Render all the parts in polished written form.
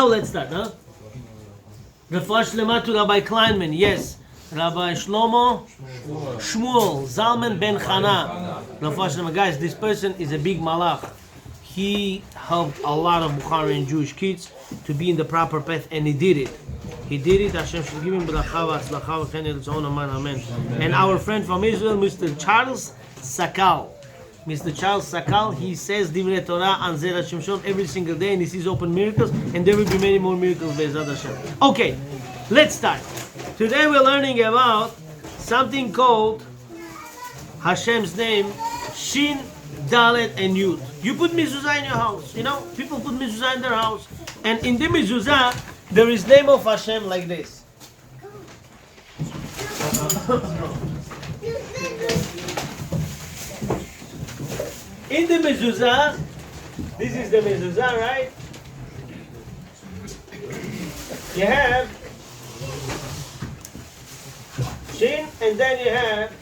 Now let's start, huh? Refuah Shlema to Rabbi Kleinman, yes. Rabbi Shlomo Shmuel Zalman Ben Chana. Refuah Shlema. Guys, this person is a big malach. He helped a lot of Bukharian Jewish kids to be in the proper path, and he did it. He did it. Hashem should give him bracha v'atzlacha v'chen yitzon amen amen. And our friend from Israel, Mr. Charles Sakal. Mr. Charles Sakal, he says Divrei Torah and Zera Shimshon every single day, and he sees open miracles, and there will be many more miracles. Be'ezrat Hashem. Okay, let's start. Today we're learning about something called Hashem's name, Shin, Dalet, and Yud. You put Mezuzah in your house. You know, people put Mezuzah in their house, and in the Mezuzah there is name of Hashem like this. In the Mezuzah, this is the Mezuzah, right? You have Shin, and then you have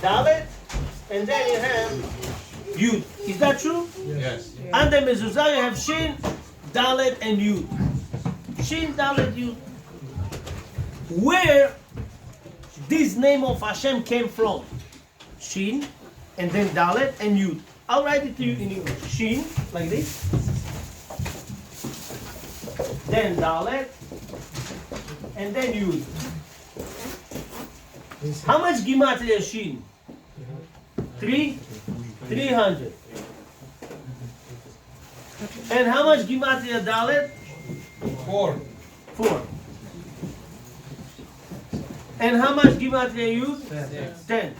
Dalet, and then you have Yud. Is that true? Yes. And the Mezuzah, you have Shin, Dalet, and Yud. Shin, Dalet, Yud. Where this name of Hashem came from? Shin, and then Dalet, and Yud. I'll write it to you in English. Shin, like this. Then Dalet, and then Yud. How much gematria Shin? 300. And how much gematria Dalet? 4. 4. And how much gematria Yud? 10.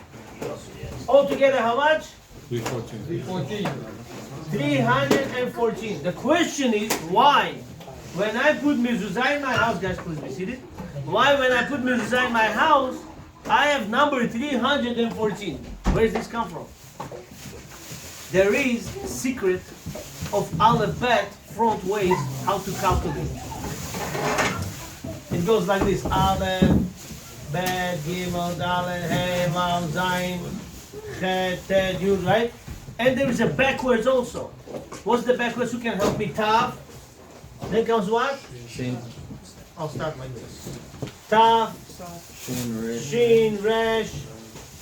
Altogether, how much? 314. 314. The question is, why? When I put Mezuzah in my house, guys, please be seated. Why, when I put Mezuzah in my house, I have number 314? Where does this come from? There is a secret of Aleph Bet front ways how to calculate. It goes like this: Aleph, Bet, Gimel, Dalet, Hey, Vav, Zayin, Chet, Tet, Yud, right? And there is a backwards also. What's the backwards? Who can help me? Tav. Then comes what? Shin. I'll start like this. Tav, Shin, Resh.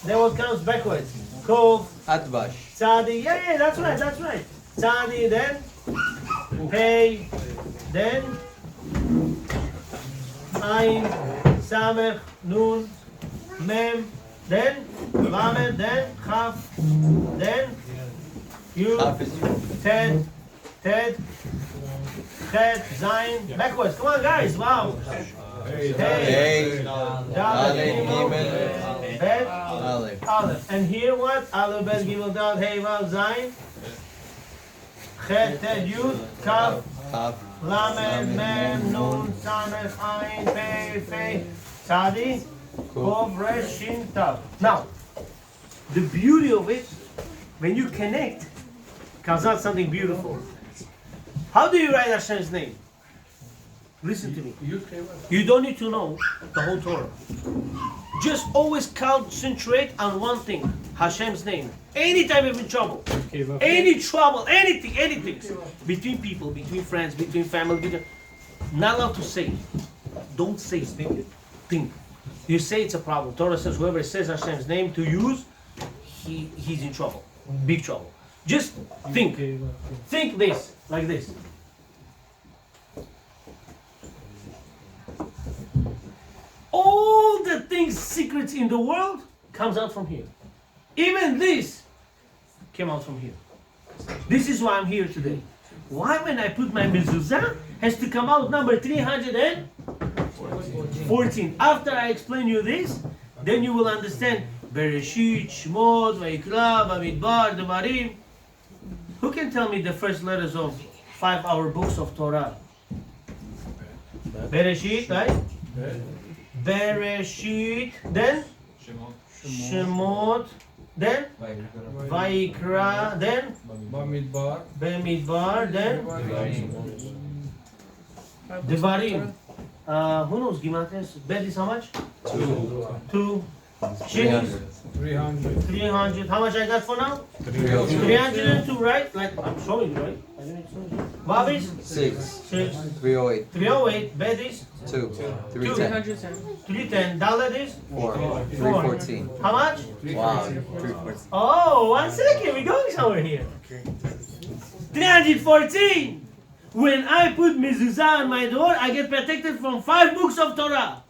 Then what comes backwards? Kov, Atbash. Tzadi. Yeah, that's right. Tzadi, then Pei, then Ayin, Samech, Nun, Mem, then Lamed, then Chaf, then Yud, Ted, Chet, Zayin. Backwards. Come on, guys. Wow. Hey, Dalet, Gimel, Bet, Aleph. And here what? Aleph, Bet, Gimel, Dalet, Hey, Vav, Zayin, Chet, Tet, Yud, Kaf, Lamed, Mem, Nun, Samech, Ayin, Pei, Fei, Tzadi, Kov, Resh, Shin, Tav. Now, the beauty of it, when you connect, comes out something beautiful. How do you write Hashem's name? Listen to me. You don't need to know the whole Torah. Just always concentrate on one thing, Hashem's name. Anytime you're in trouble, any trouble, anything, between people, between friends, between family, not allowed to say it. Don't say it. Think. You say it's a problem. Torah says whoever says Hashem's name to use, he's in trouble, big trouble. Just think. Think this, like this. All the things, secrets in the world, comes out from here. Even this came out from here. This is why I'm here today. Why, when I put my Mezuzah, has to come out number 314. After I explain you this, then you will understand Bereshit, Shmot, Vayikra, Bamidbar, Devarim. Who can tell me the first letters of 5 our books of Torah? Bereshit, right? Bereshit, then Shemot, then Vayikra, then Bamidbar, then Devarim. Who knows Gimatres? Bet is how much? 2. Shini's 300. 300. How much I got for now? 300. 302, right? Like I'm showing you, right? Bobby's 6. 6. 308. 308. Bed is 2. 310. 310. Dollar is 4. 314. how much? Wow. 314. Oh, 1 second. We're going somewhere here. 314. When I put Mezuzah on my door, I get protected from 5 books of Torah.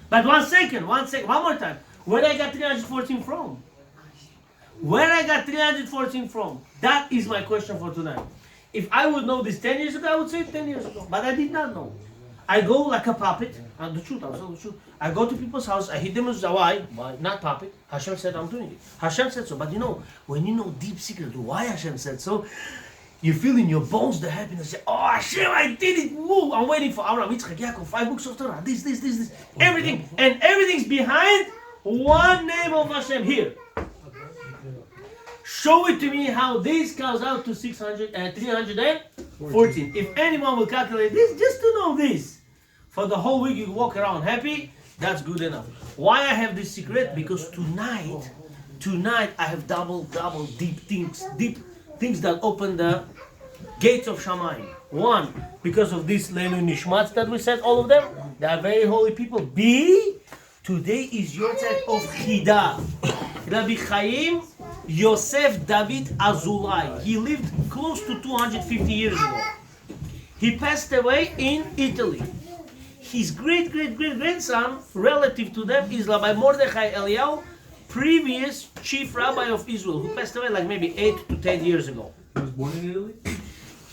But 1 second, one more time. Where I got 314 from? Where I got 314 from? That is my question for tonight. If I would know this 10 years ago, I would say 10 years ago. But I did not know. I go like a puppet. And the truth, I'll tell the truth. I go to people's house, I hit them with why? Why? Not puppet. Hashem said I'm doing it. Hashem said so. But you know, when you know deep secret why Hashem said so, you feel in your bones the happiness. Say, oh Hashem, I did it. Woo! I'm waiting for Abraham, Yitzchak, Yaakov, 5 books of Torah. This. Everything. And everything's behind one name of Hashem here. Show it to me how this comes out to 314. If anyone will calculate this, just to know this. For the whole week you walk around happy, that's good enough. Why I have this secret? Because tonight I have double deep things that open the gates of Shamayim. 1, because of this Leilu Nishmatz that we said, all of them, they are very holy people. B, today is your time of Hida. Rabbi Chaim Yosef David Azulai. He lived close to 250 years ago. He passed away in Italy. His great-grandson, relative to them, is Rabbi Mordechai Eliyahu, previous chief rabbi of Israel, who passed away like maybe 8 to 10 years ago. He was born in Italy?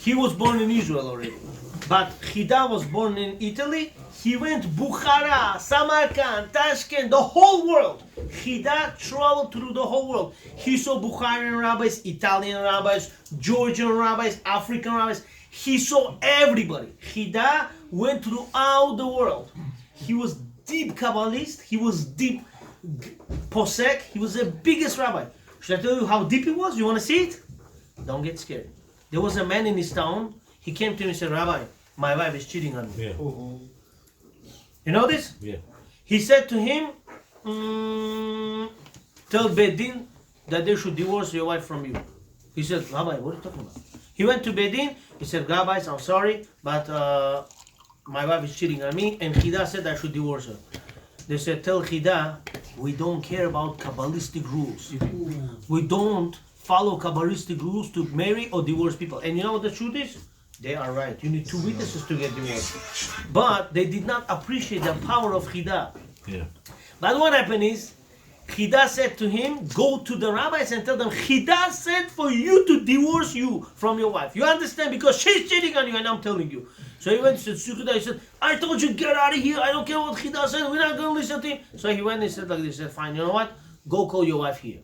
He was born in Israel already. But Hida was born in Italy. He went Bukhara, Samarkand, Tashkent, the whole world. Hida traveled through the whole world. He saw Bukharian rabbis, Italian rabbis, Georgian rabbis, African rabbis. He saw everybody. Hida went throughout the world. He was deep Kabbalist. He was deep Posek. He was the biggest rabbi. Should I tell you how deep he was? You want to see it? Don't get scared. There was a man in his town. He came to him and said, Rabbi, my wife is cheating on me. Yeah. You know this? Yeah. He said to him, tell Bedin that they should divorce your wife from you. He said, Rabbi, what are you talking about? He went to Bedin. He said, Rabbis, I'm sorry, but my wife is cheating on me. And Hida said I should divorce her. They said, tell Hida, we don't care about Kabbalistic rules. We don't follow Kabbalistic rules to marry or divorce people. And you know what the truth is? They are right. You need 2 witnesses to get divorced. But they did not appreciate the power of Hida. Yeah. But what happened is, Hida said to him, go to the rabbis and tell them, Hida said for you to divorce you from your wife. You understand? Because she's cheating on you and I'm telling you. So he went to Sukkot, he said, I told you, get out of here. I don't care what Hida said. We're not going to listen to him. So he went and said like this. He said, fine, you know what? Go call your wife here.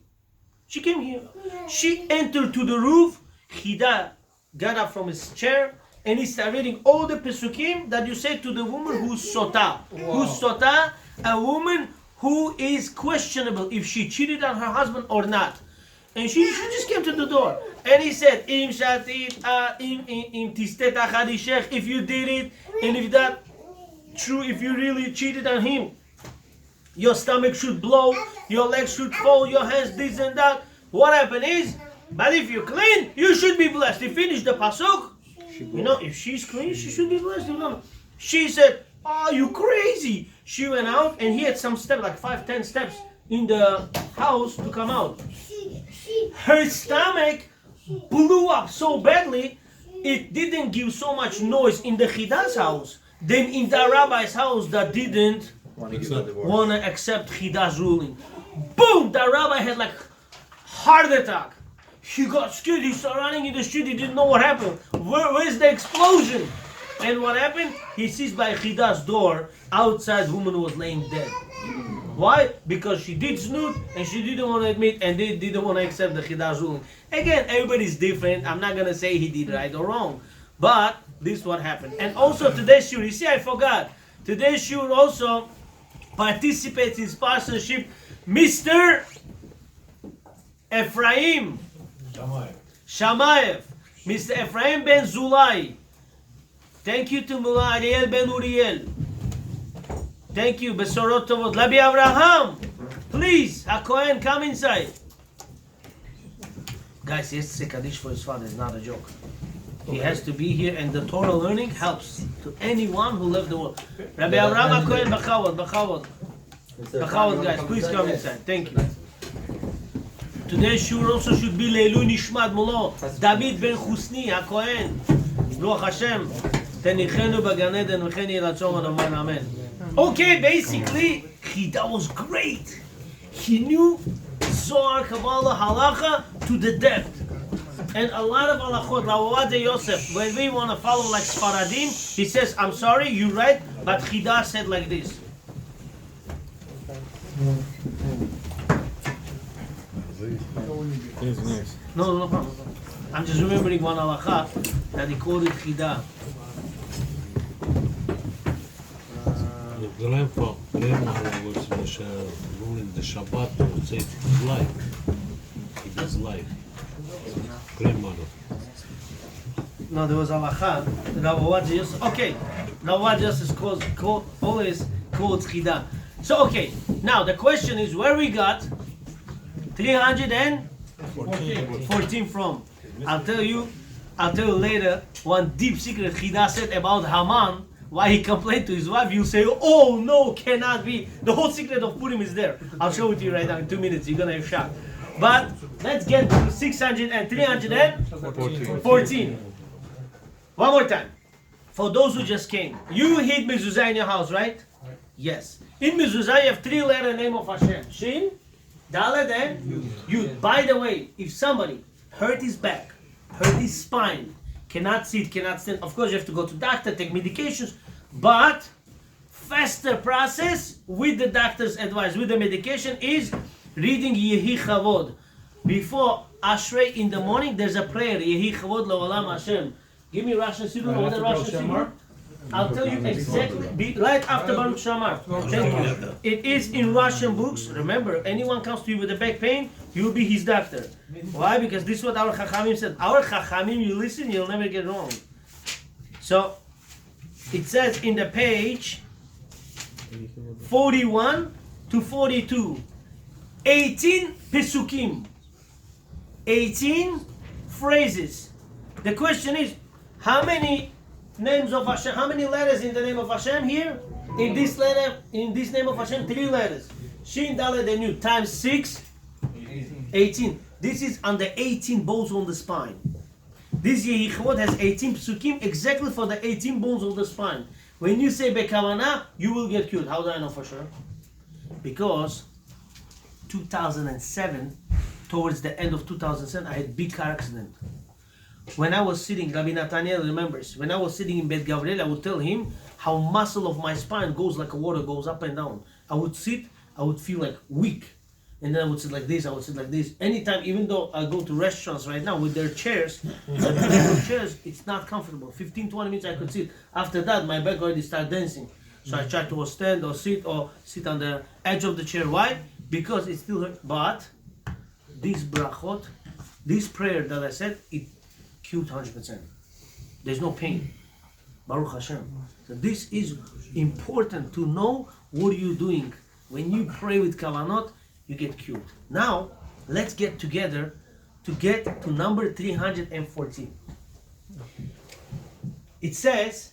She came here. She entered to the roof. Hida got up from his chair and he started reading all the Pesukim that you say to the woman who's Sota. Wow. Who's Sota? A woman who is questionable if she cheated on her husband or not. And she just came to the door. And he said, if you did it, and if that true, if you really cheated on him, your stomach should blow, your legs should fall, your hands this and that. What happened is, but if you're clean, you should be blessed. He finished the pasuk. You know, if she's clean, she should be blessed. You know. She said, oh, you crazy. She went out and he had some steps, like 5-10 steps in the house to come out. Her stomach blew up so badly, it didn't give so much noise in the Hida's house than in the rabbi's house that didn't want to accept Hida's ruling. Boom! The rabbi had like heart attack. He got scared. He started running in the street. He didn't know what happened. Where's the explosion? And what happened? He sees by Hida's door, outside woman was laying dead. Why? Because she did snoot and she didn't want to admit and they didn't want to accept the Hida's ruling. Again, everybody's different. I'm not going to say he did right or wrong. But this is what happened. And also today's shiur, you see, I forgot. Today's shiur also participates in sponsorship Mr. Ephraim Shamayev. Mr. Ephraim Ben Zulai. Thank you to Mullah Ariel Ben Uriel. Thank you. Besorot Tovot. Labi Abraham. Please, HaKohen, come inside. Guys, he has to say Kaddish for his father. It's not a joke. He has to be here, and the Torah learning helps to anyone who left the world. Rabbi Avraham HaKohen, B'chavod. B'chavod, guys, please come inside. Thank you. Today's shur also should be Leilu Nishmat Mulo, David ben Chusni HaKohen. Baruch Hashem. Tenichenu b'Gan Eden v'chen yeh ratzon amen amen. Okay, basically, Hida was great. He knew Zohar, Kabbalah, Halacha to the depth. And a lot of halachot, Rav Yosef, when we want to follow like Sfaradim, he says, I'm sorry, you're right, but Hida said like this. No problem. I'm just remembering one halacha that he quoted Hida. The grandmother was ruling the Shabbat to save his life. He was life. Grandmother. No, there was halacha. Rav Yosef. Okay, Rav Yosef always quotes Hida. So okay, now the question is where we got 314 from. I'll tell you later one deep secret Hida said about Haman. Why he complained to his wife, you say, oh no, cannot be. The whole secret of Purim is there. I'll show it to you right now in 2 minutes. You're gonna have shock. But let's get to 600 and 314. One more time. For those who just came, you hid Mezuzah in your house, right? Yes. In Mezuzah, you have 3-letter name of Hashem: Shin, Dalet, and Yud. By the way, if somebody hurt his back, hurt his spine, cannot sit, cannot stand, of course you have to go to doctor, take medications, but faster process with the doctor's advice, with the medication, is reading Yehi Chavod. Before Ashrei in the morning, there's a prayer, Yehi Chavod L'olam Hashem. Give me Russian Siddur, what the Russian Siddur? I'll tell you exactly, right after Baruch Shamar. Thank you. It is in Russian books. Remember, anyone comes to you with a back pain, you'll be his doctor. Why? Because this is what our Chachamim said. Our Chachamim, you listen, you'll never get wrong. So, it says in the page 41 to 42, 18 Pesukim, 18 phrases. The question is, how many names of Hashem, how many letters in the name of Hashem here? In this letter, in this name of Hashem, 3 letters. Shin, Dalet, and Yud, times 6, 18. This is on the 18 bones on the spine. This Yehichot has 18 psukim exactly for the 18 bones on the spine. When you say Kavana, you will get cured. How do I know for sure? Because 2007, towards the end of 2007, I had a big car accident. When I was sitting, Rabbi Nathaniel remembers, when I was sitting in Bet Gabriel, I would tell him how muscle of my spine goes like a water, goes up and down. I would sit, I would feel like weak. And then I would sit like this, I would sit like this. Anytime, even though I go to restaurants right now with their chairs, it's not comfortable. 15, 20 minutes I could sit. After that, my back already started dancing. So I try to stand or sit on the edge of the chair. Why? Because it still hurts. But this brachot, this prayer that I said, it cured 100%. There's no pain. Baruch Hashem. So this is important to know what you're doing. When you pray with kavanot, you get cured. Now, let's get together to get to number 314. It says,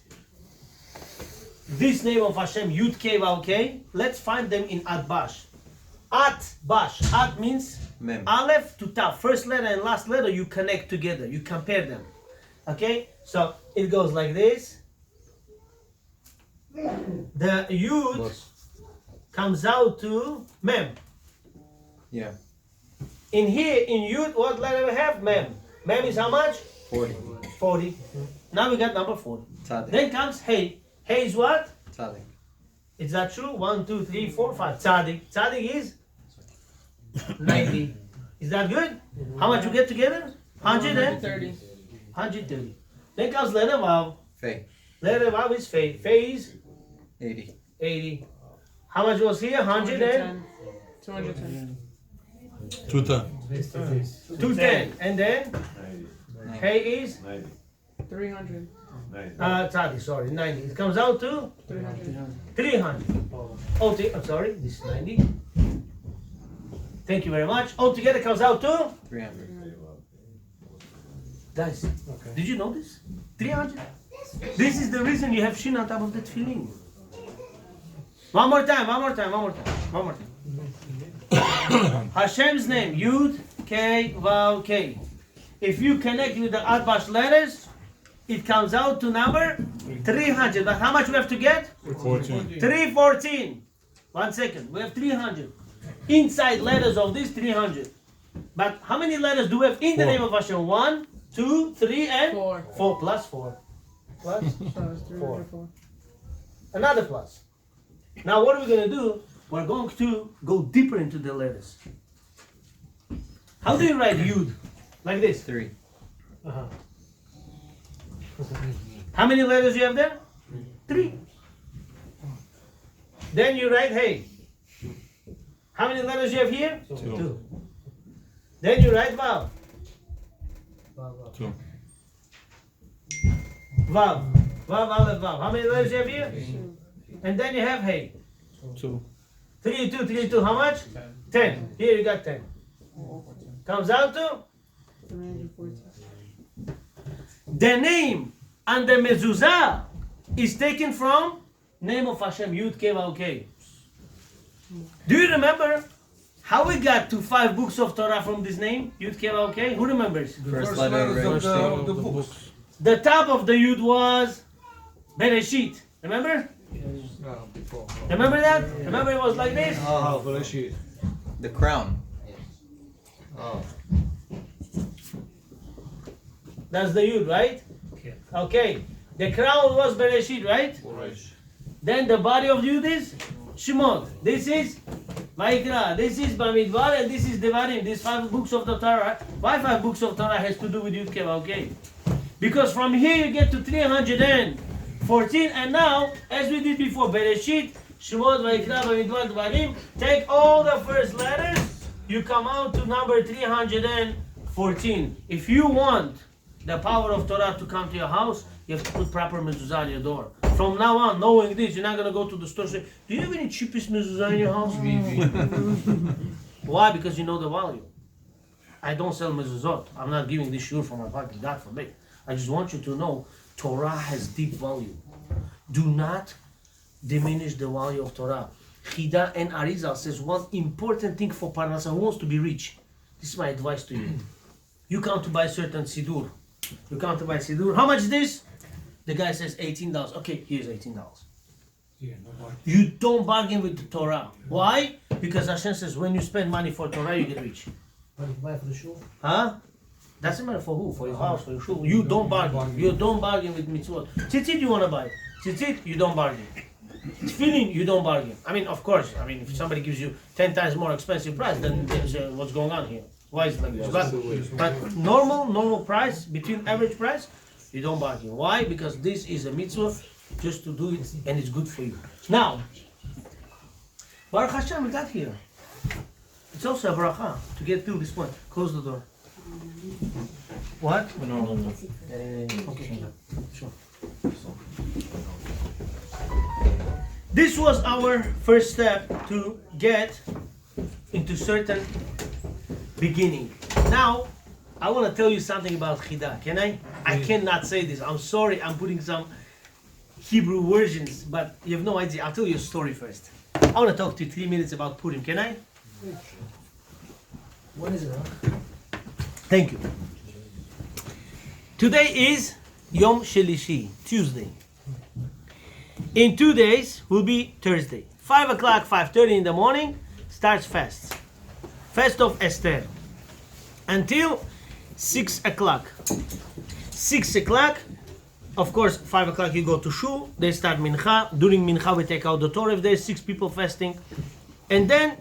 this name of Hashem, Yud Kei Vav Kei, let's find them in At Bash. At Bash. At means Mem. Aleph to Tav. First letter and last letter, you connect together. You compare them. Okay? So, it goes like this. The Yud comes out to Mem. Yeah. In here, in Yud, what letter we have? Mem. Mem is how much? 40. 40. Now we got number 40. Tzadik. Then comes Hey. Hey is what? Tzadik. Is that true? 1, 2, 3, 4, 5. Tzadik. Tzadik is 90. Is that good? How much you get together? 130. 130. Then comes letter Vav. Fei. Letter Vav is Fei. Fei is 80. 80. How much was here? 110. 210. 210. And then Hey is 300. Tzadik, sorry, 90. It comes out to 300. 300. Oh, I'm sorry, this is 90. Thank you very much. Altogether comes out to 300. guys. Did you know this? 300. This is the reason you have shin on top of the tefillin. One more time. Hashem's name, Yud, K, Vav, K. If you connect with the Atbash letters, it comes out to number 300. But how much we have to get? 314. 1 second. We have 300. Inside letters of this 300. But how many letters do we have in the name of Hashem? 1, 2, 3, and 4. 4 plus 4. Plus So it's 304. another plus. Now what are we going to do? We're going to go deeper into the letters. How do you write Yud? Like this. 3. How many letters you have there? 3. Then you write Hey. How many letters you have here? 2. Then you write Vav. 2. Vav. Vav, Aleph, Vav. How many letters you have here? And then you have Hey. 2. 3, 2, 3, 2. How much? 10. Here you got 10. Comes out to 314. the name and the Mezuzah is taken from name of Hashem, Yud Kei Vav Kei. Do you remember how we got to 5 books of Torah from this name, Yud Kei Vav Kei? Who remembers? First letter of letters Rosh of the books. The top of the Yud was Bereshit. Remember? Before. Remember that? Remember it was like this? Oh, Bereshit. The crown. Oh. That's the Yud, right? Okay. The crown was Bereshit, right? Then the body of Yud is Shemot. This is Vayikra. This is Bamidbar, and this is Devarim. These 5 books of the Torah. Why 5 books of Torah has to do with Yud Kei Vav Kei? Because from here you get to 314, and now, as we did before, Bereshit, Shemot, Vayikra, Bamidbar, Devarim. Take all the first letters, you come out to number 314. If you want the power of Torah to come to your house, you have to put proper mezuzah on your door. From now on, knowing this, you're not going to go to the store and say, do you have any cheapest mezuzah in your house? Why? Because you know the value. I don't sell mezuzot. I'm not giving this shiur from my pocket, God forbid. I just want you to know Torah has deep value. Do not diminish the value of Torah. Hida and Arizal says one important thing for Parnasa who wants to be rich. This is my advice to you. You come to buy certain sidur. You come to buy sidur. How much is this? The guy says $18. Okay, here's $18. You don't bargain with the Torah. Why? Because Hashem says when you spend money for Torah, you get rich. But if you buy for the shul? Huh? Doesn't matter for who, for your house, for your shul. You don't bargain. You don't bargain with mitzvot. Tzitzit you want to buy. Tzitzit, you don't bargain. Tefilin, you don't bargain. I mean, of course, if somebody gives you 10 times more expensive price, then what's going on here? Why is it like this? But normal price, between average price, you don't bargain. Why? Because this is a mitzvah just to do it, and it's good for you. Now, Baruch Hashem, we got here. It's also a bracha to get to this point. Close the door. What? No. Okay, sure. This was our first step to get into certain beginning. Now, I want to tell you something about Hida. Can I? I cannot say this. I'm sorry. I'm putting some Hebrew versions, but you have no idea. I'll tell you a story first. I want to talk to you 3 minutes about Purim. Can I? When is it, huh? Thank you. Today is Yom Shelishi, Tuesday. In 2 days will be Thursday. 5 o'clock, 5:30 in the morning starts fast. Fast of Esther. Until 6 o'clock. 6 o'clock, of course, 5 o'clock you go to shul. They start mincha. During mincha we take out the Torah if there's 6 people fasting. And then,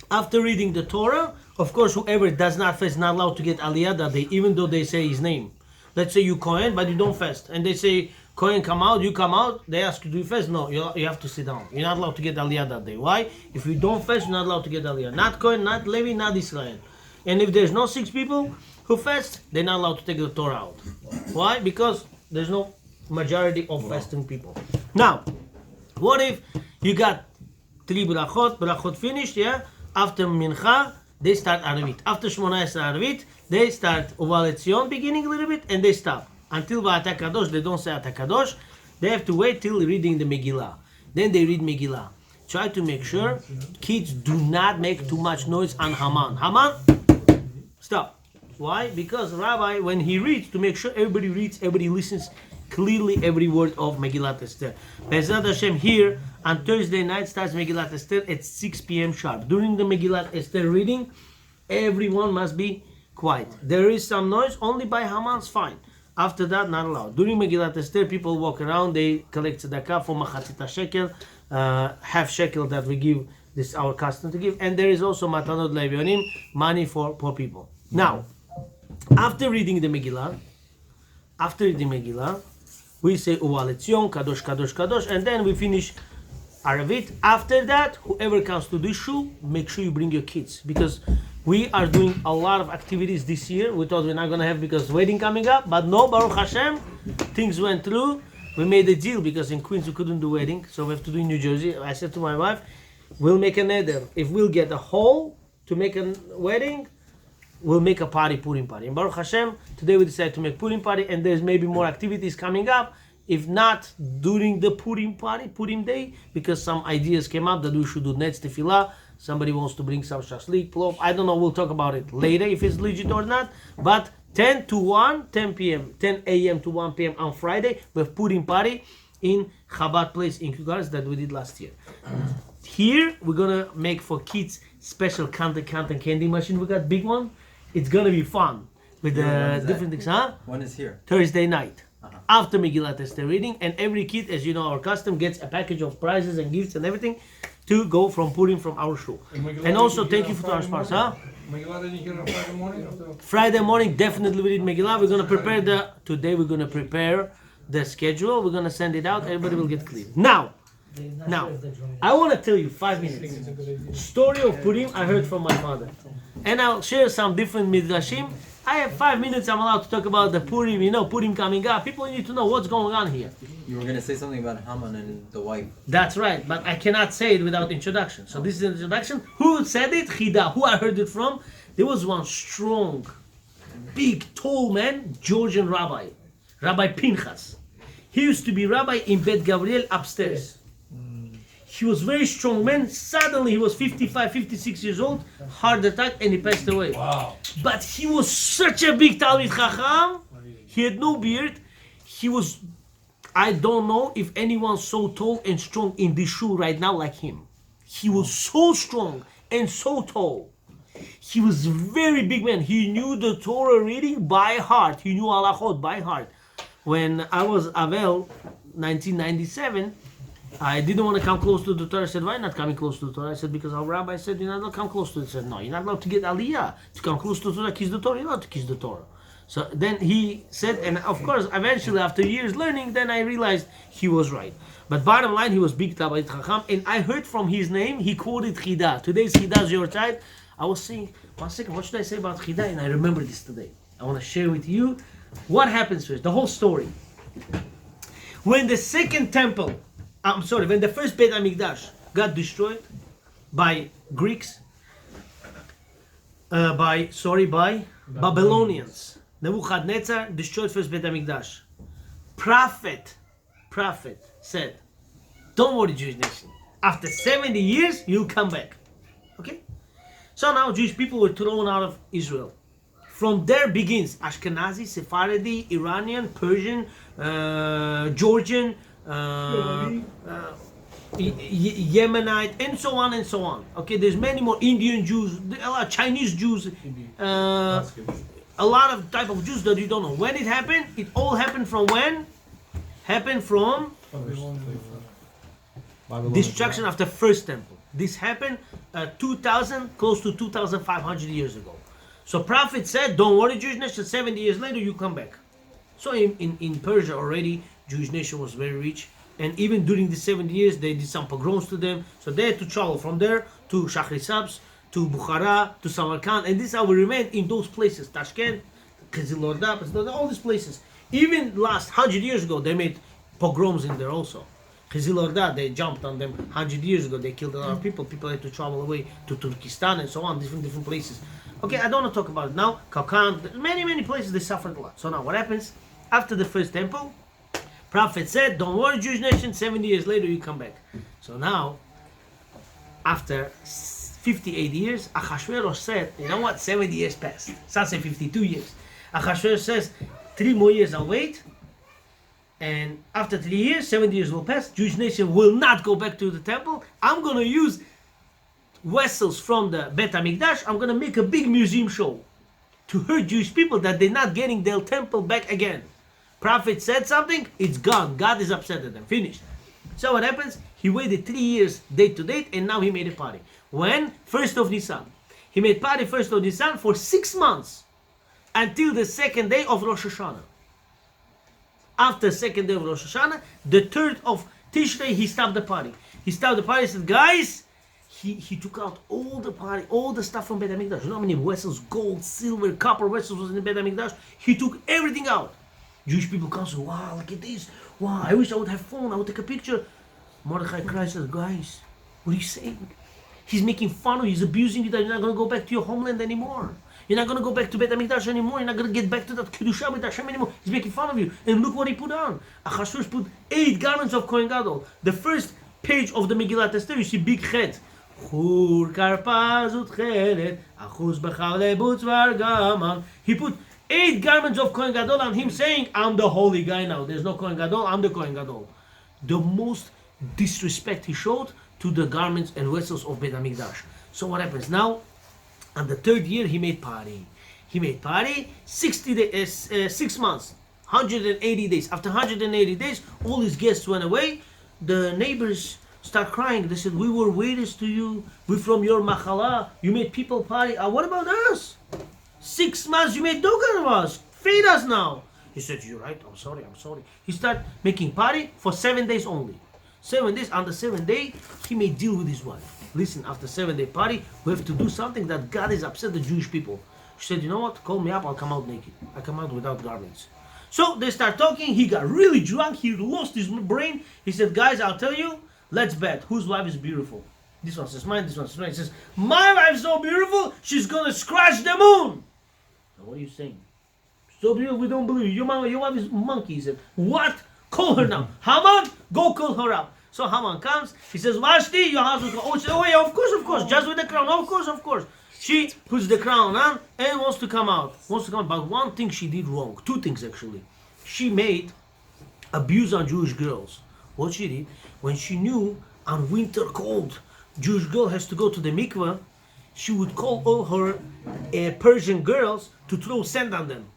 after reading the Torah, of course, whoever does not fast is not allowed to get aliyah that day, even though they say his name. Let's say you Kohen, but you don't fast. And they say, Kohen, come out, you come out. They ask you, do you fast? No, you have to sit down. You're not allowed to get aliyah that day. Why? If you don't fast, you're not allowed to get aliyah. Not Kohen, not Levi, not Israel. And if there's no 6 people who fast, they're not allowed to take the Torah out. Why? Because there's no majority of fasting people. Now, what if you got 3 brachot finished, yeah? After mincha, they start Arvit. After Shmona Esrei Arvit, they start Uval Etzion, beginning a little bit, and they stop. Until Va'ata Kadosh, they don't say Ata Kadosh. They have to wait till reading the Megillah. Then they read Megillah. Try to make sure kids do not make too much noise on Haman. Haman, stop. Why? Because Rabbi, when he reads, to make sure everybody reads, everybody listens clearly every word of Megillat Esther. Be'ezrat Hashem, here on Thursday night starts Megillat Esther at 6 p.m. sharp. During the Megillat Esther reading, everyone must be quiet. There is some noise, only by Haman's fine. After that, not allowed. During Megillat Esther, people walk around, they collect tzedakah for machatzita shekel, half shekel that we give, this is our custom to give, and there is also matanot le'evyonim, money for poor people. Now, after reading the Megillah, we say Uval Etzion, Kadosh, Kadosh, Kadosh, and then we finish Arvit. After that, whoever comes to this shul, make sure you bring your kids, because we are doing a lot of activities this year. We thought we're not going to have because wedding coming up, but no, Baruch Hashem, things went through. We made a deal because in Queens we couldn't do wedding, so we have to do in New Jersey. I said to my wife, we'll make a neder. If we'll get a hall to make a wedding, we'll make a party, Purim party. And Baruch Hashem, today we decided to make Purim party, and there's maybe more activities coming up. If not during the Purim party, Purim day, because some ideas came up that we should do Netz Tefillah. Somebody wants to bring some shashlik, plov. I don't know, we'll talk about it later if it's legit or not. But 10 p.m., 10 a.m. to 1 p.m. on Friday, we have Purim party in Chabad place in Kugars that we did last year. Here, we're going to make for kids special candy candy machine. We got big one. It's going to be fun with different things. Huh? When is here? Thursday night. After Megillat Esther reading, and every kid, as you know, our custom gets a package of prizes and gifts and everything to go from Purim from our shul. And also, thank you for our sponsor. Huh? Megillah, did you get on Friday morning? Friday morning, definitely we read Megillah. We're going to prepare today we're going to prepare the schedule. We're going to send it out. Everybody will get clear. Now, I want to tell you 5 minutes. Story of Purim I heard from my father. And I'll share some different midrashim. I have 5 minutes. I'm allowed to talk about the Purim. You know, Purim coming up. People need to know what's going on here. You were going to say something about Haman and the wife. That's right, but I cannot say it without introduction. So this is an introduction. Who said it? Hida. Who I heard it from? There was one strong, big, tall man, Georgian rabbi, Rabbi Pinchas. He used to be rabbi in Bet Gabriel upstairs. He was very strong man. Suddenly he was 55, 56 years old, heart attack, and he passed away. Wow. But he was such a big Talmid Chacham. He had no beard. He was, I don't know if anyone so tall and strong in this shul right now like him. He was so strong and so tall. He was very big man. He knew the Torah reading by heart. He knew halachot by heart. When I was Avel, 1997, I didn't want to come close to the Torah. I said, why not coming close to the Torah? I said, because our rabbi said, you're not allowed to come close to it. I said, no, you're not allowed to get aliyah. To come close to the Torah, kiss the Torah. You're allowed to kiss the Torah. So then he said, and of course, eventually, after years learning, then I realized he was right. But bottom line, he was big Talmid Chacham, and I heard from his name, he quoted Hida. Today's Hida's your child. I was saying, 1 second, what should I say about Hida? And I remember this today. I want to share with you what happens first, the whole story. When the second temple, when the first Beit HaMikdash got destroyed by Greeks, by Babylonians. Nebuchadnezzar destroyed first Beit HaMikdash. Prophet said, don't worry, Jewish nation. After 70 years, you'll come back. Okay? So now Jewish people were thrown out of Israel. From there begins Ashkenazi, Sephardi, Iranian, Persian, Georgian, Yemenite, and so on and so on. Okay, there's many more Indian Jews, a lot of Chinese Jews, a lot of type of Jews that you don't know. When it happened, it all happened from when? Happened from destruction of the first temple. This happened 2,000, close to 2,500 years ago. So prophet said, don't worry, Jewish nation, 70 years later you come back. So in Persia already, Jewish nation was very rich. And even during the 70 years, they did some pogroms to them. So they had to travel from there to Shahrisabz, to Bukhara, to Samarkand. And this is how we remained in those places. Tashkent, Kizilorda, all these places. Even last 100 years ago, they made pogroms in there also. Chizil they jumped on them 100 years ago. They killed a lot of people. People had to travel away to Turkestan and so on, different places. Okay, I don't want to talk about it now. Kalkan, many places they suffered a lot. So now what happens? After the first temple, prophet said, don't worry, Jewish nation, 70 years later you come back. So now, after 58 years, Achashverosh said, you know what, 70 years passed. Some say 52 years. Achashverosh says, 3 more years I'll wait. And after 3 years, 70 years will pass. Jewish nation will not go back to the temple. I'm going to use vessels from the Bet HaMikdash. I'm going to make a big museum show to hurt Jewish people that they're not getting their temple back again. Prophet said something, it's gone. God is upset at them. Finished. So what happens? He waited 3 years, date to date, and now he made a party. When? 1st of Nisan. He made party 1st of Nisan for 6 months until the 2nd day of Rosh Hashanah. After 2nd day of Rosh Hashanah, the 3rd of Tishrei, he stopped the party. He stopped the party and said, guys, he took out all the party, all the stuff from Bet HaMikdash. You know how many vessels, gold, silver, copper vessels was in the Bet HaMikdash? He took everything out. Jewish people come and say, wow, look at this. Wow, I wish I would have phone. I would take a picture. Mordechai cries and says, guys, what are you saying? He's making fun of you. He's abusing you that you're not going to go back to your homeland anymore. You're not going to go back to Bet HaMikdash anymore. You're not going to get back to that Kedusha with Hashem anymore. He's making fun of you. And look what he put on. Achashverosh put 8 garments of Kohen Gadol. The first page of the Megillat Esther, you see big chet. He put 8 garments of Kohen Gadol on him saying, I'm the holy guy now. There's no Kohen Gadol, I'm the Kohen Gadol. The most disrespect he showed to the garments and vessels of Bet HaMikdash. So what happens now? On the 3rd year, he made party. He made party 6 months, 180 days. After 180 days, all his guests went away. The neighbors start crying. They said, we were waiters to you. We're from your machala. You made people party. What about us? 6 months you made no good of us. Feed us now. He said, you're right. I'm sorry. He started making party for 7 days only. 7 days. On the 7th day, he made deal with his wife. Listen, after 7-day party, we have to do something that God is upset the Jewish people. She said, you know what? Call me up. I'll come out naked. I come out without garments. So they start talking. He got really drunk. He lost his brain. He said, guys, I'll tell you. Let's bet. Whose wife is beautiful? This one says mine. This one says mine. He says, my wife's so beautiful, she's going to scratch the moon. Now, what are you saying? So beautiful, we don't believe you. Your wife is monkey. He said, what? Call her now. Haman, go call her up. So Haman comes. He says, Vashti, your husband. Oh, she said, oh yeah, of course. Just with the crown. Of course. She puts the crown on and wants to come out. But one thing she did wrong. 2 things actually. She made abuse on Jewish girls. What she did, when she knew on winter cold, Jewish girl has to go to the mikveh, she would call all her Persian girls to throw sand on them.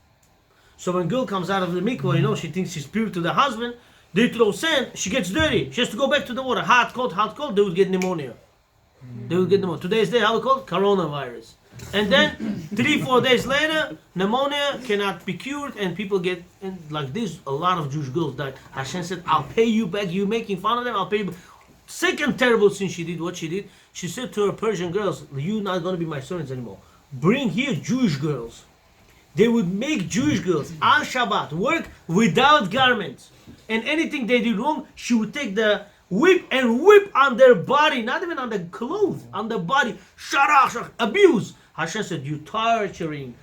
So when girl comes out of the mikveh, she thinks she's pure to the husband, they throw sand, she gets dirty, she has to go back to the water, hot, cold, they would get pneumonia. Today's day, how we call it? Coronavirus. And then 3-4 days later, pneumonia cannot be cured, and people get like this. A lot of Jewish girls died. Hashem said, "I'll pay you back. You making fun of them. I'll pay you back." Second terrible sin she did. What she did? She said to her Persian girls, "You're not going to be my servants anymore. Bring here Jewish girls." They would make Jewish girls on Shabbat work without garments, and anything they did wrong, she would take the whip and whip on their body, not even on the clothes, on the body. Sharach, abuse. Hashem said, you're torturing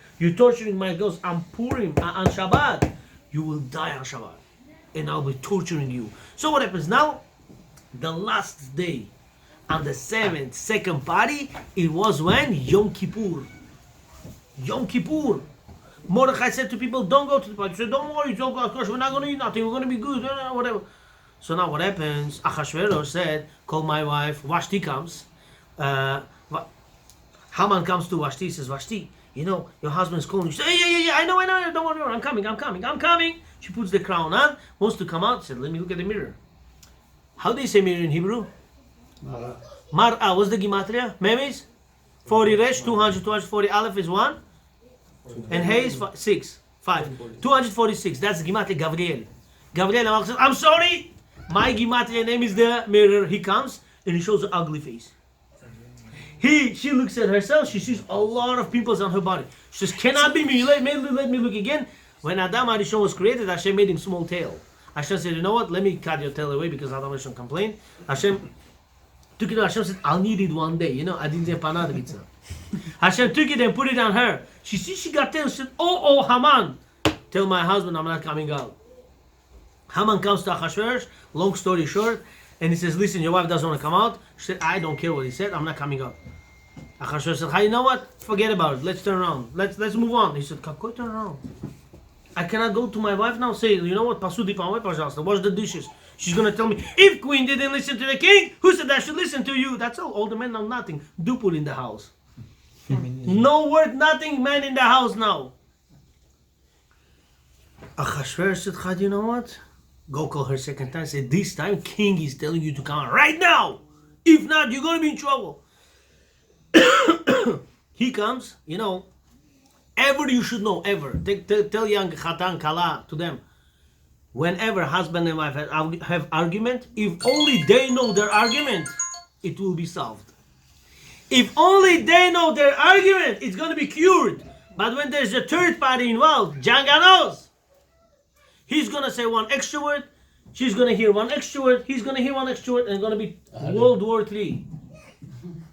my girls on Purim, on Shabbat. You will die on Shabbat, and I'll be torturing you. So what happens now? The last day, on the second party, it was when? Yom Kippur. Mordechai said to people, don't go to the party. He said, don't worry, don't go. Of course, we're not going to eat nothing. We're going to be good, whatever. So now what happens? Achashverosh said, call my wife. Vashti comes. Haman comes to Vashti. He says, Vashti, your husband's calling. She says, yeah, I know. Don't worry, I'm coming. She puts the crown on, wants to come out. Said, let me look at the mirror. How do you say mirror in Hebrew? Mar'a. What's the gematria? Memes? 40 resh, 200, 240. Aleph is 1. And Hey is 6. 5. 246. That's gematria Gabriel. Gabriel says, I'm sorry. My gematria name is the mirror. He comes and he shows an ugly face. She looks at herself. She sees a lot of pimples on her body. She says, cannot be me. Let me look again. When Adam Arishon was created, Hashem made him small tail. Hashem said, you know what? Let me cut your tail away because Adam shouldn't complain. Hashem took it. Hashem said, I'll need it one day. You know, I didn't say panad mitzvah. Hashem took it and put it on her. She got tail. She said, oh, Haman, tell my husband I'm not coming out. Haman comes to Achashverosh, long story short, and he says, listen, your wife doesn't want to come out. She said, I don't care what he said, I'm not coming out. Achashverosh said, hey, you know what? Forget about it. Let's turn around. Let's move on. He said, go turn around. I cannot go to my wife now, say, you know what? Pasudi pamay, pожалуйста, wash the dishes. She's going to tell me, if queen didn't listen to the king, who said I should listen to you? That's all. All the men know nothing. Dupul in the house. No word, nothing, man in the house now. Achashverosh said, Chad, you know what? Go call her second time. Say, this time, king is telling you to come out right now. If not, you're going to be in trouble. He comes, you know, ever you should know, ever. Tell young Khatan Kala to them. Whenever husband and wife have argument, if only they know their argument, it will be solved. If only they know their argument, it's going to be cured. But when there's a third party involved, Janga knows. He's going to say one extra word, she's going to hear one extra word, he's going to hear one extra word, and it's going to be World War III.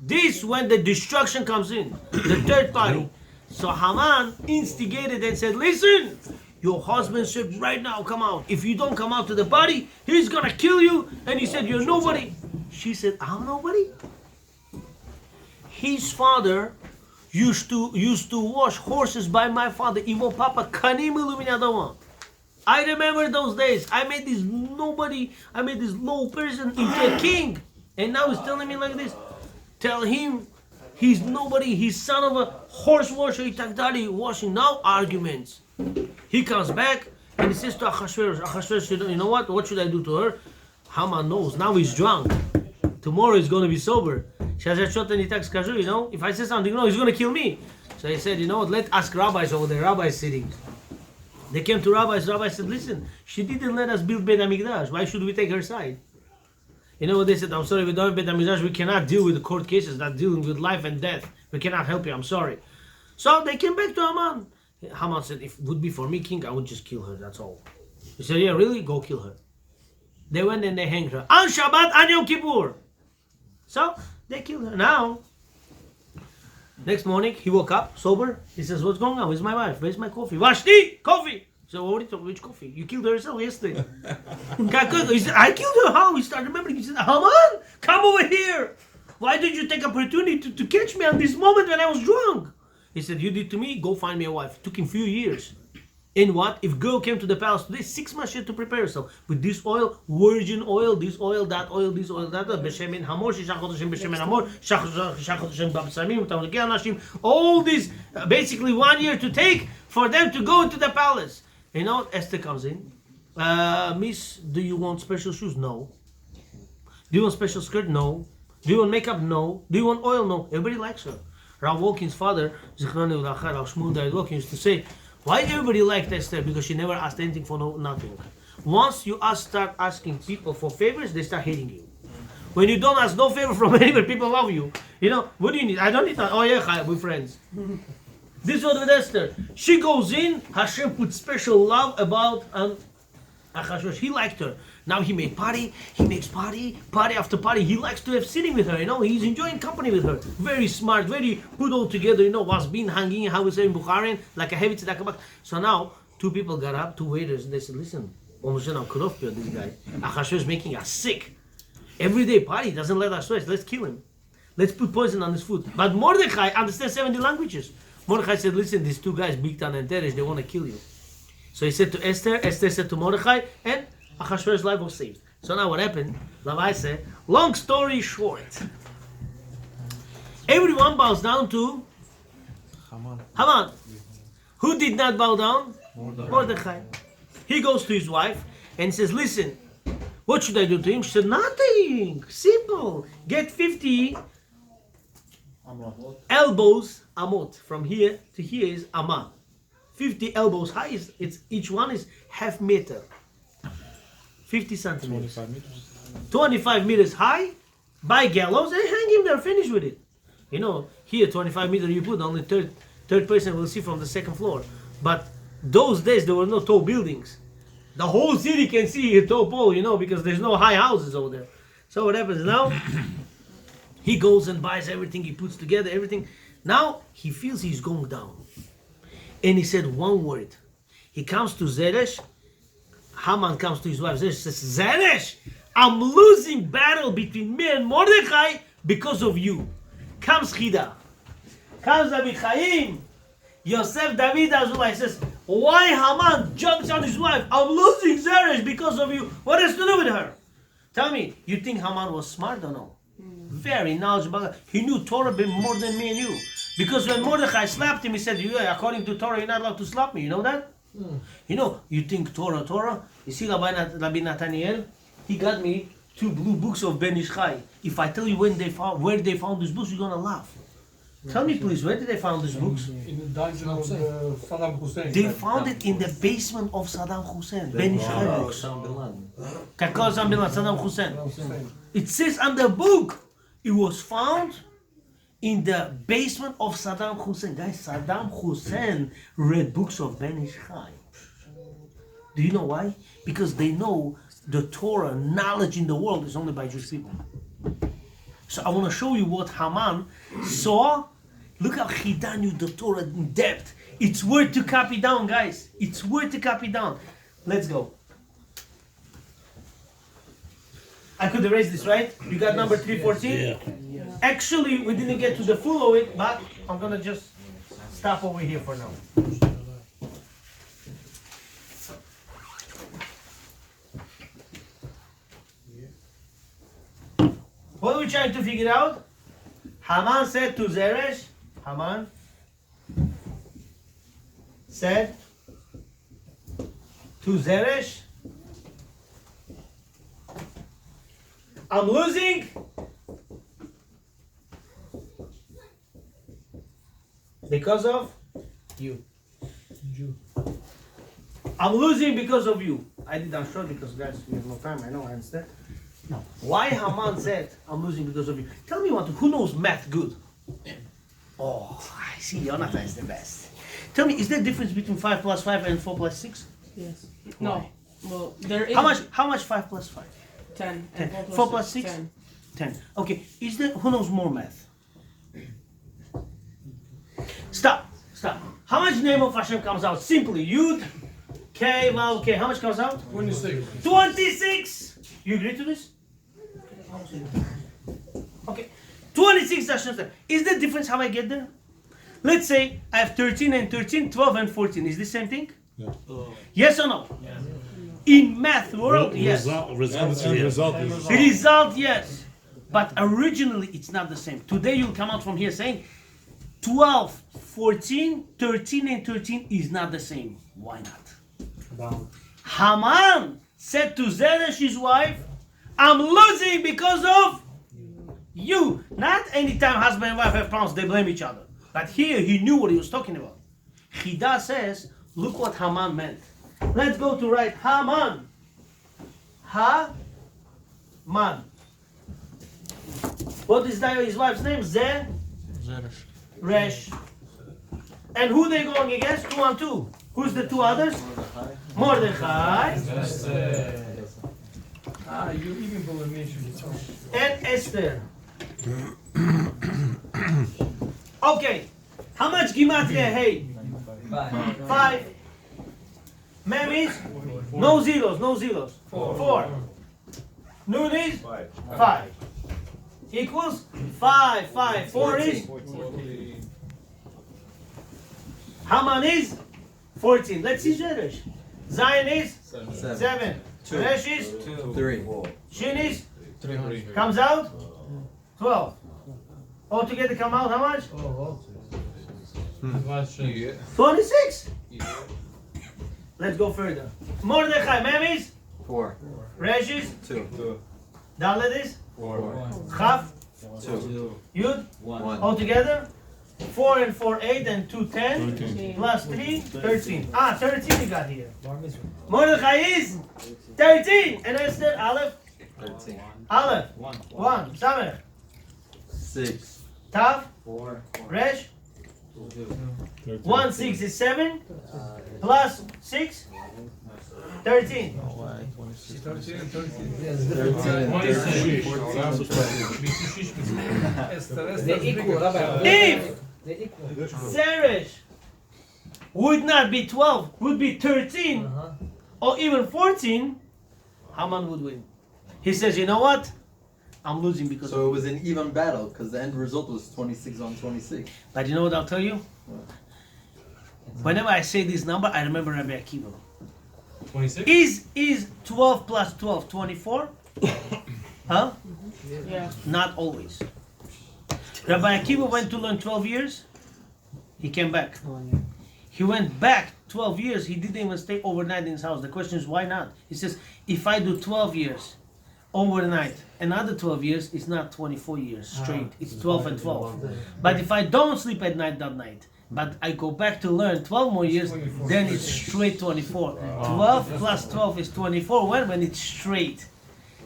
This when the destruction comes in, the third party. So Haman instigated and said, listen, your husband said right now come out. If you don't come out to the party, he's going to kill you. And he said, you're nobody. She said, I'm nobody? His father used to wash horses by my father. Ivo Papa Kanim Illuminadawan. I remember those days. I made this nobody, I made this low person into a king. And now he's telling me like this. Tell him he's nobody, he's son of a horse washer, Itagdari, washing now arguments. He comes back and he says to Achashverosh, Achashverosh, you know what should I do to her? Haman knows, now he's drunk. Tomorrow he's going to be sober. You know, if I say something wrong, he's going to kill me. So he said, you know what, let's ask rabbis over there, rabbis sitting. They came to rabbis, rabbis said, listen, she didn't let us build Beit HaMikdash, why should we take her side? You know what they said? I'm sorry, we don't have Beit HaMikdash, we cannot deal with the court cases, not dealing with life and death. We cannot help you, I'm sorry. So they came back to Haman. Haman said, if it would be for me, king, I would just kill her, that's all. He said, yeah, really? Go kill her. They went and they hanged her. On Shabbat, on Yom Kippur. So, they killed her. Now, next morning, he woke up, sober. He says, what's going on? Where's my wife? Where's my coffee? Vashti! Coffee! So, what are you talking? Which coffee? You killed her yourself yesterday. He said, I killed her. How? He started remembering. He said, Haman, come over here. Why did you take opportunity to catch me at this moment when I was drunk? He said, you did to me, go find me a wife. It took him a few years. And what? If girl came to the palace today, 6 months she had to prepare herself. With this oil, virgin oil, this oil, that oil, this oil, that oil, Beshemen Hamor, Shishach Chodeshim Beshemen Hamor, Shishach Chodeshim Babsamim, Tamukei Anashim, all this, basically 1 year to take for them to go to the palace. You know, Esther comes in. Miss, do you want special shoes? No. Do you want special skirt? No. Do you want makeup? No. Do you want oil? No. Everybody likes her. Rav Walkin's father, Zichroni Uracha, Rav Shmuel David Walkin, used to say, why everybody liked Esther? Because she never asked anything for nothing. Once you start asking people for favors, they start hating you. When you don't ask no favor from anybody, people love you. You know, what do you need? I don't need that. Oh yeah, we're friends. This was with Esther. She goes in, Hashem put special love about Achashverosh. He liked her. Now he makes party after party. He likes to have sitting with her, you know. He's enjoying company with her. Very smart, very put all together, you know, was been hanging, how we say in Bukharin, like a heavy tzedakah. So now, 2 people got up, 2 waiters, and they said, listen, this guy, Achashverosh is making us sick. Every day party, doesn't let us rest, let's kill him. Let's put poison on his food. But Mordechai understands 70 languages. Mordechai said, listen, these 2 guys, Bigtan and Teresh, they want to kill you. So he said to Esther, Esther said to Mordechai, and Achashverosh's life was saved. So now what happened? Lavai said, long story short, everyone bows down to Haman. Who did not bow down? Mordechai. He goes to his wife and says, listen, what should I do to him? She said, nothing. Simple. Get 50 elbows, amot. From here to here is amah. 50 elbows high. It's each one is half meter. 50 centimeters. 25 meters high, by gallows, and hang him there, finish with it. You know, here 25 meters you put, only third person will see from the second floor. But those days there were no tall buildings. The whole city can see a tall pole, you know, because there's no high houses over there. So what happens now? He goes and buys everything, he puts together everything. Now he feels he's going down. And he said one word. He comes to Zeresh. Haman comes to his wife. Zeresh says, Zeresh, I'm losing battle between me and Mordechai because of you. Comes Hida. Comes David Chaim. Yosef David Azulai says, why Haman jumps on his wife? I'm losing Zeresh because of you. What has to do with her? Tell me, you think Haman was smart or no? Very knowledgeable. He knew Torah more than me and you. Because when Mordechai slapped him, he said, according to Torah, you're not allowed to slap me. You know that? You know, you think Torah. You see Rabbi Nathaniel? He got me 2 blue books of Ben Ish Chai. If I tell you where they found these books, you're going to laugh. Tell me please, where did they find these books? In the dungeon of Saddam Hussein. They found it in the basement of Saddam Hussein. Ben Ish Chai books. Saddam Hussein. It says on the book, it was found in the basement of Saddam Hussein. Guys, Saddam Hussein read books of Ben Ish Chai. Do you know why? Because they know the Torah knowledge in the world is only by Jewish people. So I want to show you what Haman saw. Look how Hida knew the Torah in depth. It's worth to copy down, guys. It's worth to copy down. Let's go. I could erase this, right? You got number 314? Yeah. Actually, we didn't get to the full of it, but I'm going to just stop over here for now. What are we trying to figure out? Haman said to Zeresh, Haman said to Zeresh, I'm losing because of you. I'm losing because of you. I did not show because guys, we have no time. I know, I understand. No. Why Haman said, I'm losing because of you? Tell me who knows math good? Oh, I see, Jonathan is the best. Tell me, is there a difference between 5 plus 5 and 4 plus 6? Yes. No. Well, there is. How much 5 plus 5? 10. 10. And 4 plus 6? 10. 10. Okay, is there, who knows more math? Stop. How much name of Hashem comes out? Simply, Yud, K, Vav, K. How much comes out? 26. 26! You agree to this? Okay. 26 Hashem's name. Is there difference how I get there? Let's say I have 13 and 13, 12 and 14. Is this same thing? Yeah. Yes or no? Yeah. In math world, yes. Result, yes. But originally, it's not the same. Today, you'll come out from here saying 12, 14, 13, and 13 is not the same. Why not? Haman said to Zeresh, his wife, I'm losing because of you. Not anytime husband and wife have problems, they blame each other. But here, he knew what he was talking about. Hida says, look what Haman meant. Let's go to write Haman. Ha-man. What is his wife's name? Resh. And who they going against? 2 and 2. Who's the 2 others? Mordechai. You even believe me. And Esther. Okay. How much gematria hey? 5. Mem is? No zeros. 4. Noon is? 5. Equals 5. 4 is? 14. Haman is? 14. Let's see Zeresh. Zion is? 7. Resh is? 3. Shin is? 3. Comes out? 12. Altogether come out how much? 26. Let's go further. Mordechai, Mem is? 4. Resh is? 2. Dalet is? 4. Chaf? 2. Yud? 1. Altogether? 4 and 4, 8 and 2, 10. Plus 3, 13. 13 you got here. Mordechai is 13. And Esther, Aleph? 13. Aleph? 1. Samech? 6. Tav? 4. Resh? 1, 6 is 7. Plus 6? 13. 13 and 13. 13 and 13. 14. Esther, They're equal, Rabbi. If They're equal. Zeresh would not be 12, would be 13, or even 14, Haman would win. He says, you know what? I'm losing because So it was an even battle because the end result was 26 on 26. But you know what I'll tell you? Whenever I say this number, I remember Rabbi Akiva. 26? Is 12 plus 12 24? Huh? Yeah. Not always. Rabbi Akiva went to learn 12 years. He came back. He went back 12 years. He didn't even stay overnight in his house. The question is, why not? He says, if I do 12 years overnight, another 12 years, it's not 24 years straight. It's 12 and 12. But if I don't sleep at night that night, but I go back to learn 12 more years, then it's straight 24. 12 plus 12 is 24 when it's straight.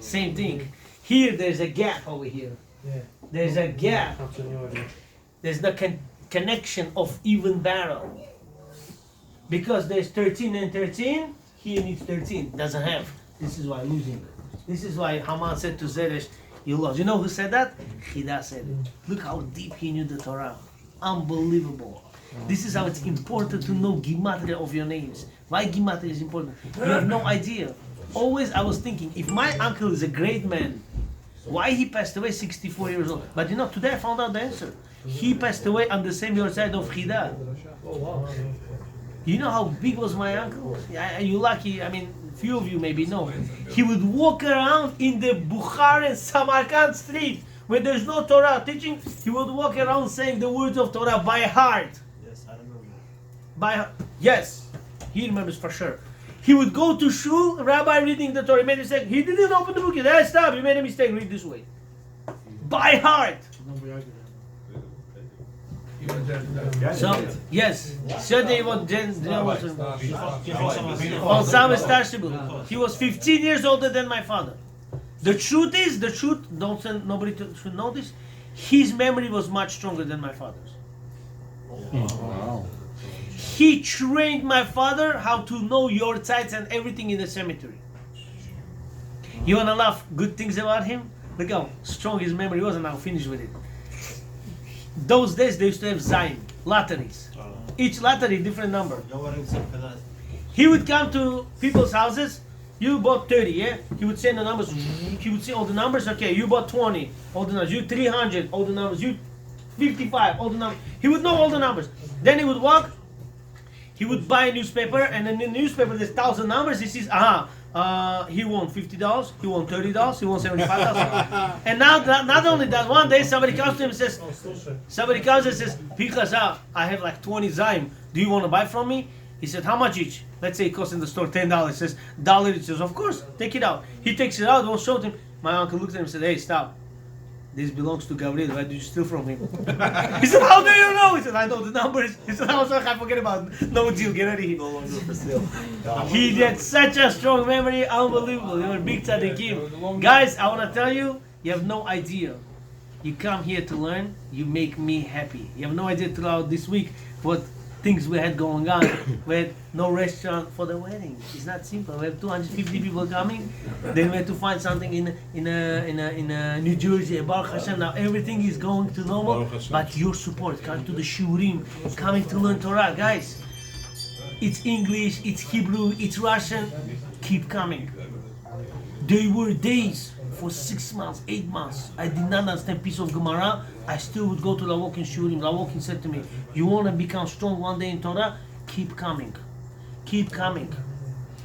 Same thing. Here there's a gap over here. There's a gap. There's the connection of even barrel. Because there's 13 and 13, here needs 13. Doesn't have. This is why losing. This is why Haman said to Zeresh, you lost. You know who said that? Hida said it. Look how deep he knew the Torah. Unbelievable. This is how it's important to know gematria of your names. Why gematria is important? You have no idea. Always I was thinking, if my uncle is a great man, why he passed away 64 years old? But you know, today I found out the answer. He passed away on the same side of Hida. You know how big was my uncle? You lucky, I mean, few of you maybe know. He would walk around in the Bukhara and Samarkand street where there's no Torah teaching. He would walk around saying the words of Torah by heart. Yes, I remember. By heart. Yes, he remembers for sure. He would go to shul, rabbi reading the Torah. He made a mistake. He didn't open the book. He said, stop, you made a mistake. Read this way. By heart. So, yes, Sunday was on Sabbath Tashibul. He was 15 years older than my father. The truth is, don't send nobody should know this, his memory was much stronger than my father's. Wow. He trained my father how to know your sites and everything in the cemetery. You wanna laugh good things about him? Look how strong his memory was, and I'll finish with it. Those days they used to have Zayin, lotteries. Each lottery different number. He would come to people's houses. You bought 30, yeah? He would say the numbers. He would say all the numbers. Okay, you bought 20, all the numbers. You 300, all the numbers. You 55, all the numbers. He would know all the numbers. Then he would walk. He would buy a newspaper, and in the newspaper there's 1,000 numbers. He sees, he won $50, he won $30, he won $75. And now, not only that, one day somebody comes to him and says, Pinchas, I have like 20 Zaim. Do you want to buy from me? He said, how much each? Let's say it costs in the store $10. He says, $1. He says, of course, take it out. He takes it out, won't show it him. My uncle looked at him and said, hey, stop. This belongs to Gabriel. Why did you steal from him? He said, how do you know? He said, I know the numbers. He said, I forget about it. No deal, get out of here. No longer for sale. He had such a strong memory, unbelievable. They were big tzaddikim. Guys, I want to tell you, you have no idea. You come here to learn, you make me happy. You have no idea throughout this week what things we had going on. We had no restaurant for the wedding. It's not simple. We have 250 people coming. Then we had to find something in New Jersey. Baruch Hashem, now everything is going to normal. But your support, coming to the Shurim, coming to learn Torah, guys. It's English, it's Hebrew, it's Russian. Keep coming. There were days for 6 months, 8 months. I did not understand piece of Gemara. I still would go to Lavokin Shurim. Lavokin said to me, you want to become strong one day in Torah? Keep coming. Keep coming.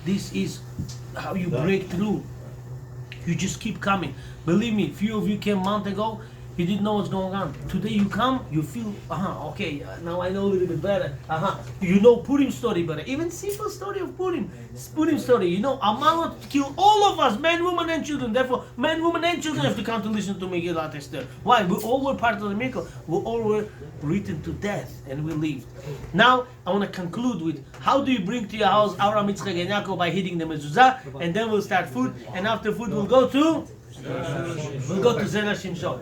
This is how you break through. You just keep coming. Believe me, few of you came a month ago, you didn't know what's going on. Today you come, you feel, okay, now I know a little bit better. You know Purim story better. Even simple story of Purim. Purim story. You know, Amalot killed all of us, men, women, and children. Therefore, men, women, and children have to come to listen to Megillat Esther. Why? We all were part of the miracle. We all were written to death, and we lived. Now, I want to conclude with, how do you bring to your house Avraham, Yitzchak, and Yaakov by hitting the Mezuzah, and then we'll start food, and after food we'll go to Zera Shimshon.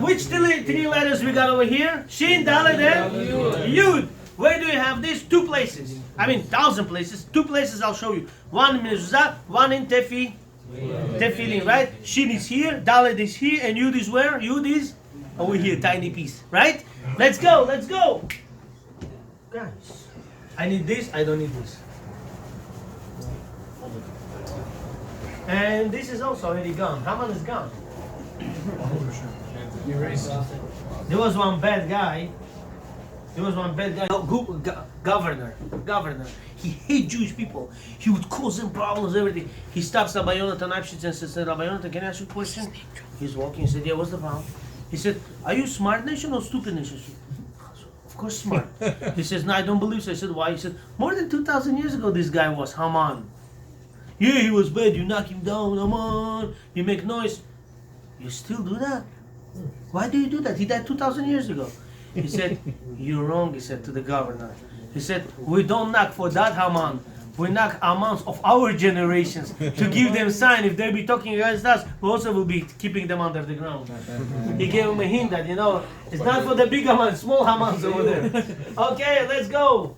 Which three letters we got over here? Shin, Dalet, and Yud. Where do you have this? 2 places. I mean, 1,000 places. 2 places I'll show you. One in Mezuzah, one in Tefilin, right? Shin is here, Dalet is here, and Yud is where? Yud is over here, tiny piece, right? Let's go, let's go. Guys, I need this, I don't need this. And this is also already gone. Haman is gone. There was one bad guy. Governor. He hated Jewish people. He would cause them problems, everything. He stops Rabbi Yonatan Abshitz and says, Rabbi Yonatan, can I ask you a question? He's walking, he said, yeah, what's the problem? He said, are you smart nation or stupid nation? Of course smart. He says, no, I don't believe so. I said, why? He said, more than 2,000 years ago this guy was Haman. Yeah, he was bad, you knock him down, Haman, you make noise. You still do that? Why do you do that? He died 2,000 years ago. He said, you're wrong, he said to the governor. He said, we don't knock for that Haman. We knock Hamans of our generations to give them sign. If they be talking against us, we also will be keeping them under the ground. He gave him a hint that, it's not for the big Hamans, small Hamans over there. Okay, let's go.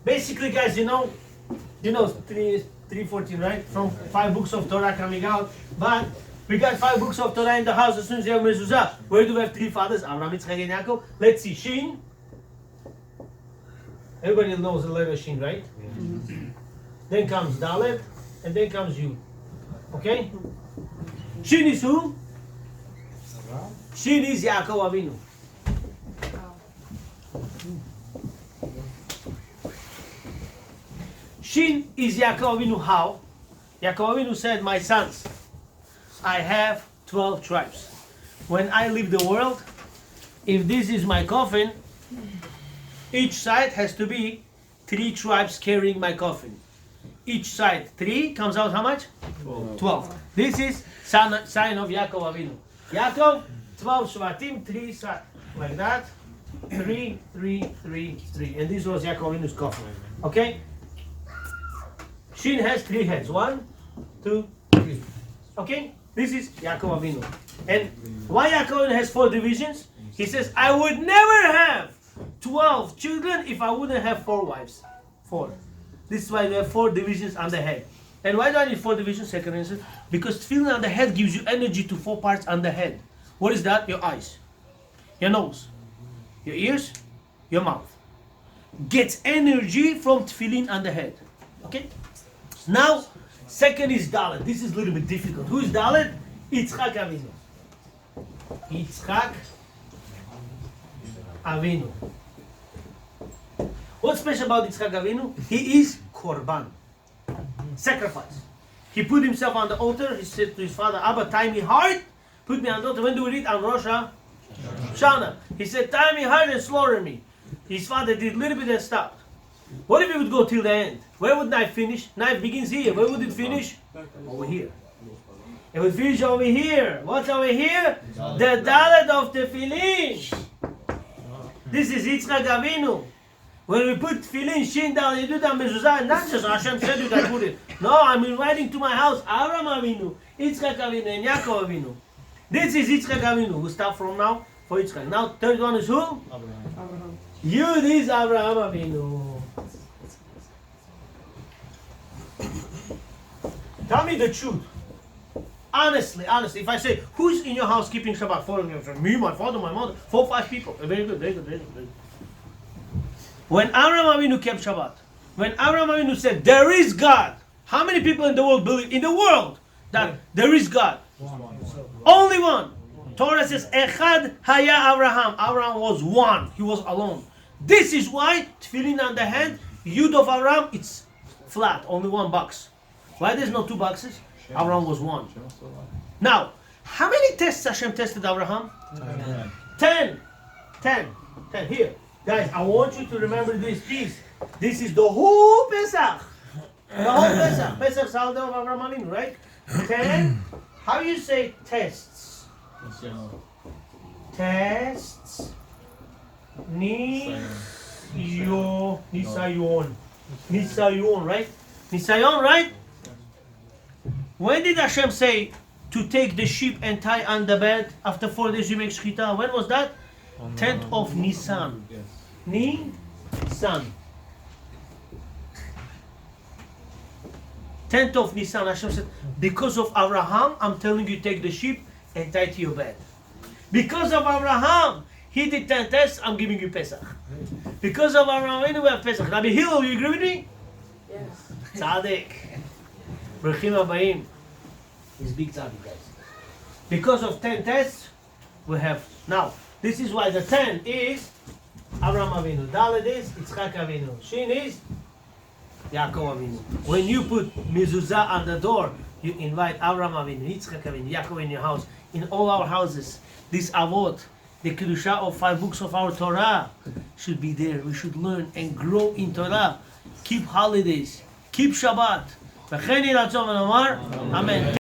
Basically, guys, 3:14, right? From 5 books of Torah coming out. But we got 5 books of Torah in the house as soon as you have Mezuzah. Where do we have 3 fathers? Abraham, Yitzchak, and Yaakov. Let's see. Shin. Everybody knows the letter Shin, right? Mm-hmm. Then comes Dalet, and then comes Yud. Okay? Shin is who? Shin is Yaakov Avinu. Shin is Yaakov Avinu. How? Yaakov Avinu said, my sons, I have 12 tribes. When I leave the world, if this is my coffin, each side has to be 3 tribes carrying my coffin. Each side 3 comes out how much? 12. This is sign of Yaakov Avinu. Yaakov, 12 Shvatim, 3 sides. Like that. 3, 3, 3, 3. And this was Yaakov Avinu's coffin. Okay? Shin has 3 heads. 1, 2, 3. Okay? This is Yaakov Avinu. And why Yaakov Avinu has 4 divisions? He says, I would never have 12 children if I wouldn't have 4 wives. 4. This is why we have 4 divisions on the head. And why do I need 4 divisions? Second answer. Because feeling on the head gives you energy to 4 parts on the head. What is that? Your eyes, your nose, your ears, your mouth. Gets energy from tefillin on the head. Okay? Now, second is Dalet. This is a little bit difficult. Who is Dalet? Yitzchak Avinu. Yitzchak Avinu. What's special about Yitzchak Avinu? He is Korban. Sacrifice. He put himself on the altar. He said to his father, Abba, tie me hard. Put me on the altar. When do we read? On Rosh Hashanah. He said, tie me hard and slaughter me. His father did a little bit and stopped. What if he would go till the end? Where would knife finish? Knife begins here. Where would it finish? Over here. It would finish over here. What's over here? The Dalet of Tefilin. This is Yitzchak Avinu. When we put Tefilin, Shin, Dalet, you do that Mezuzah, not just Hashem said you that put it. No, I'm inviting to my house Abraham Avinu, Yitzchak Avinu, and Yaakov Avinu. This is Yitzchak Avinu. We'll stop from now for Yitzchak. Now, third one is who? Abraham. Yud is Abraham Avinu. Tell me the truth. Honestly, if I say, who's in your house keeping Shabbat? 4 of you. Me, my father, my mother. 4, 5 people. Very good, very good, very good. Very good. When Abraham Avinu kept Shabbat, when Abraham Avinu said, there is God, how many people in the world believe, in the world, that there is God? Only one. Torah says, Echad Haya Abraham. Abraham was one. He was alone. This is why Tefillin on the hand, Yud of Abraham, it's flat. Only 1 box. Why there's no 2 boxes? Abraham was 1. Now, how many tests Hashem tested Abraham? 10. 10. Here. Guys, I want you to remember this piece. This is the whole Pesach. The whole Pesach. Pesach Salda of Abraham Avinu, right? 10. How do you say tests? Tests. Nisayon, right? Nisayon, right? When did Hashem say to take the sheep and tie on the bed? After 4 days you make shechita. When was that? 10th of Nisan. Nisan. 10th of Nisan, Hashem said, because of Abraham, I'm telling you, take the sheep and tie to your bed. Because of Abraham, he did 10 tests, I'm giving you Pesach. Because of Abraham, we have Pesach. Rabbi Hillel, you agree with me? Yes. Tzaddik. Bruchim Abayim. He's big tzaddik, guys. Because of 10 tests, we have, now, this is why the 10 is Abraham Avinu. Dalet is Yitzchak Avinu. Shin is Yaakov Avinu. When you put Mezuzah on the door, you invite Abraham Avinu, Yitzchak Avinu, Yaakov in your house. In all our houses, this Avot, the Kedusha of 5 books of our Torah should be there. We should learn and grow in Torah. Keep holidays. Keep Shabbat. Amen.